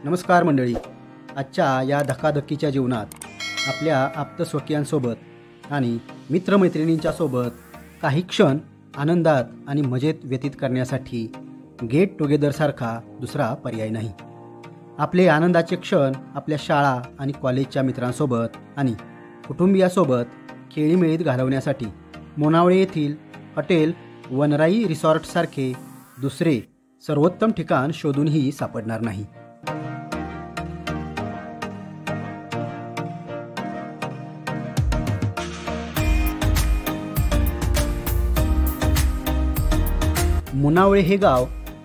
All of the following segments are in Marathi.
नमस्कार मंडळी, आजच्या या धकाधकीच्या जीवनात आपल्या आप्तस्वकीयांसोबत आणि मित्रमैत्रिणींच्या सोबत काही क्षण आनंदात आणि मजेत व्यतीत करण्यासाठी गेट टुगेदरसारखा दुसरा पर्याय नाही. आपले आनंदाचे क्षण आपल्या शाळा आणि कॉलेजच्या मित्रांसोबत आणि कुटुंबियासोबत खेळीमेळीत घालवण्यासाठी मोनावळे येथील हॉटेल वनराई रिसॉर्टसारखे दुसरे सर्वोत्तम ठिकाण शोधूनही सापडणार नाही. मुनावळे हे गाव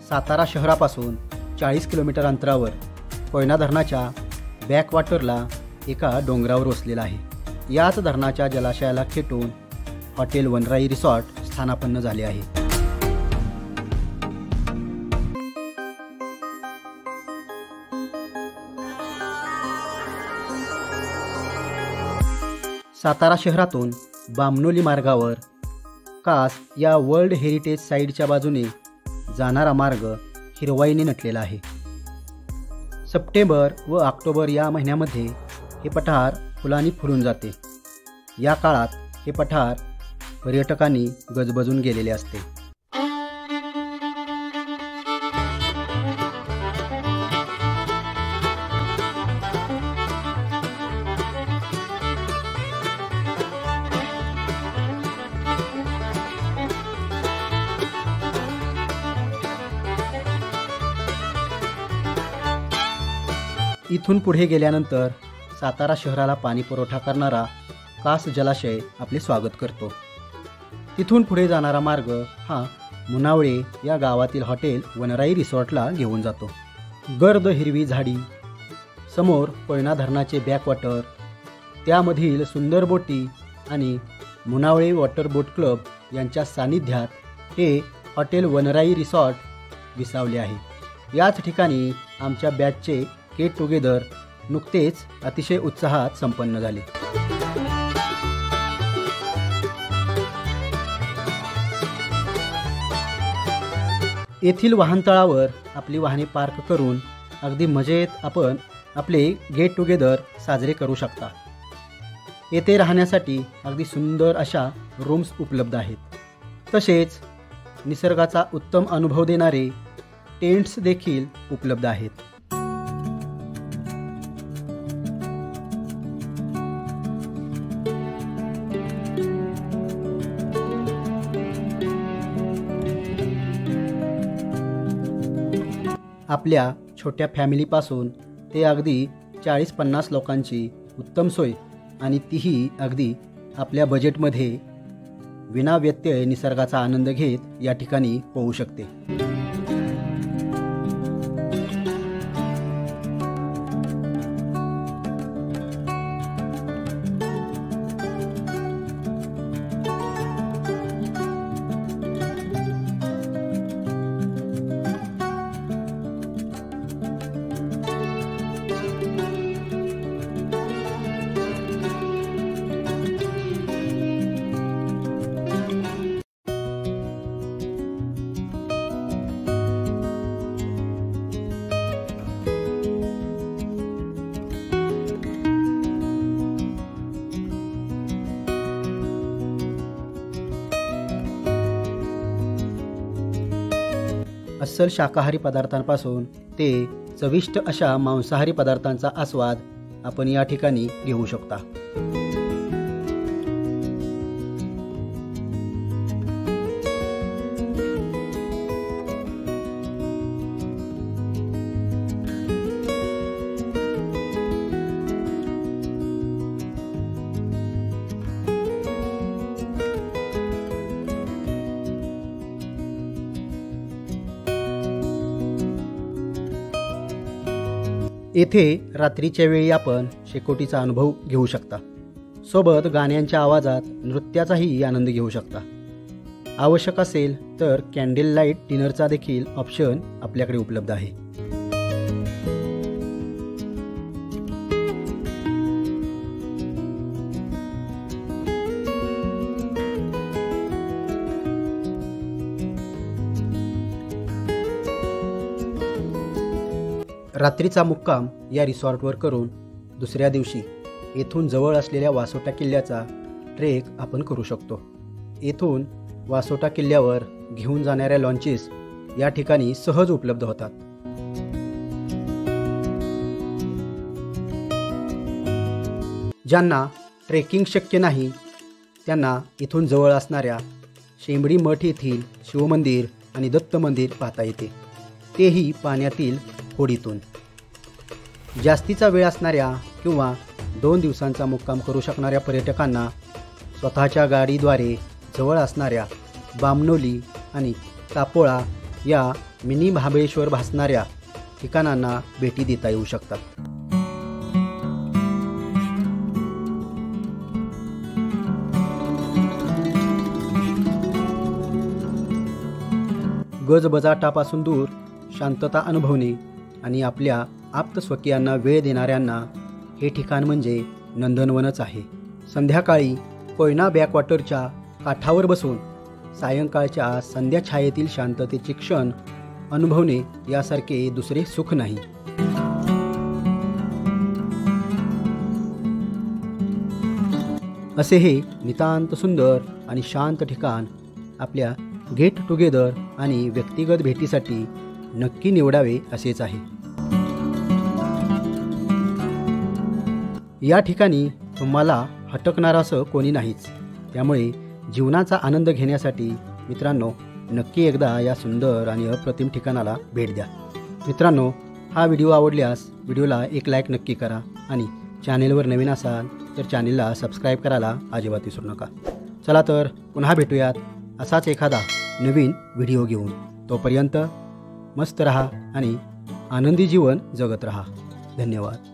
सातारा शहरापासून 40 किलोमीटर अंतरावर कोयना धरणाच्या बॅकवॉटरला एका डोंगरावर वसलेला आहे. याच धरणाच्या जलाशयाला खेटून हॉटेल वनराई रिसॉर्ट स्थानापन्न झाले आहे. सातारा शहरातून बामनोली मार्गावर कास या वर्ल्ड हेरिटेज साईटच्या बाजूने जाणारा मार्ग हिरवाईने नटलेला आहे. सप्टेंबर व ऑक्टोबर या महिन्यामध्ये हे पठार फुलांनी फुलून जाते. या काळात हे पठार पर्यटकांनी गजबजून गेलेले असते. इथून पुढे गेल्यानंतर सातारा शहराला पाणी पुरवठा करणारा कास जलाशय आपले स्वागत करतो. तिथून पुढे जाणारा मार्ग हा मुनावळे या गावातील हॉटेल वनराई रिसॉर्टला घेऊन जातो. गर्द हिरवी झाडी, समोर कोयना धरणाचे बॅकवॉटर, त्यामधील सुंदर बोटी आणि मुनावळे वॉटर बोट क्लब यांच्या सानिध्यात हे हॉटेल वनराई रिसॉर्ट विसावले आहे. याच ठिकाणी आमच्या बॅचचे गेट टुगेदर नुकतेच अतिशय उत्साहात संपन्न झाले. येथील वाहनतळावर आपली वाहने पार्क करून अगदी मजेत आपण आपले गेट टुगेदर साजरे करू शकता. येथे राहण्यासाठी अगदी सुंदर अशा रूम्स उपलब्ध आहेत. तसेच निसर्गाचा उत्तम अनुभव देणारे टेंट्स देखील उपलब्ध आहेत. आपल्या छोट्या फॅमिलीपासून ते अगदी 40-50 लोकांची उत्तम सोय आणि तीही अगदी आपल्या बजेटमध्ये विनाव्यत्यय निसर्गाचा आनंद घेत या ठिकाणी होऊ शकते. अस्सल शाकाहारी पदार्थांपासून ते चविष्ट अशा मांसाहारी पदार्थांचा आस्वाद आपण या ठिकाणी घेऊ शकता. येथे रात्रीच्या वेळी आपण शेकोटीचा अनुभव घेऊ शकता. सोबत गाण्यांच्या आवाजात नृत्याचाही आनंद घेऊ शकता. आवश्यक असेल तर कॅन्डल लाईट डिनरचा देखील ऑप्शन आपल्याकडे उपलब्ध आहे. रात्रीचा मुक्काम या रिसॉर्टवर करून दुसऱ्या दिवशी येथून जवळ असलेल्या वासोटा किल्ल्याचा ट्रेक आपण करू शकतो. येथून वासोटा किल्ल्यावर घेऊन जाणाऱ्या लॉन्चेस या ठिकाणी सहज उपलब्ध होतात. ज्यांना ट्रेकिंग शक्य नाही त्यांना इथून जवळ असणाऱ्या शेंबडी मठ येथील शिवमंदिर आणि दत्त मंदिर पाहता येते, तेही पाण्यातील होडीतून. जास्तीचा वेळ असणाऱ्या किंवा 2 दिवसांचा मुक्काम करू शकणाऱ्या पर्यटकांना स्वतःच्या गाडीद्वारे जवळ असणाऱ्या बामणोली आणि तापोळा या मिनी महाबळेश्वर भासणाऱ्या ठिकाणांना भेटी देता येऊ शकतात. गजबजाटापासून दूर शांतता अनुभवणे आणि आपल्या आप्तस्वकीयांना वेळ देणाऱ्यांना हे ठिकाण म्हणजे नंदनवनच आहे. संध्याकाळी कोयना बॅकवॉटरच्या काठावर बसून सायंकाळच्या संध्या छायेतील शांततेचे क्षण अनुभवणे यासारखे दुसरे सुख नाही. असे हे नितांत सुंदर आणि शांत ठिकाण आपल्या गेट टुगेदर आणि व्यक्तिगत भेटीसाठी नक्की निवडावे असेच आहे. या ठिकाणी तुम्हाला हटकणार असं कोणी नाहीच, त्यामुळे जीवनाचा आनंद घेण्यासाठी मित्रांनो नक्की एकदा या सुंदर आणि अप्रतिम ठिकाणाला भेट द्या. मित्रांनो, हा व्हिडिओ आवडल्यास व्हिडिओला एक लाईक नक्की करा आणि चॅनेलवर नवीन असाल तर चॅनेलला सबस्क्राईब करायला अजिबात विसरू नका. चला तर पुन्हा भेटूयात असाच एखादा नवीन व्हिडिओ घेऊन. तोपर्यंत मस्त रहा आणि आनंदी जीवन जगत रहा. धन्यवाद.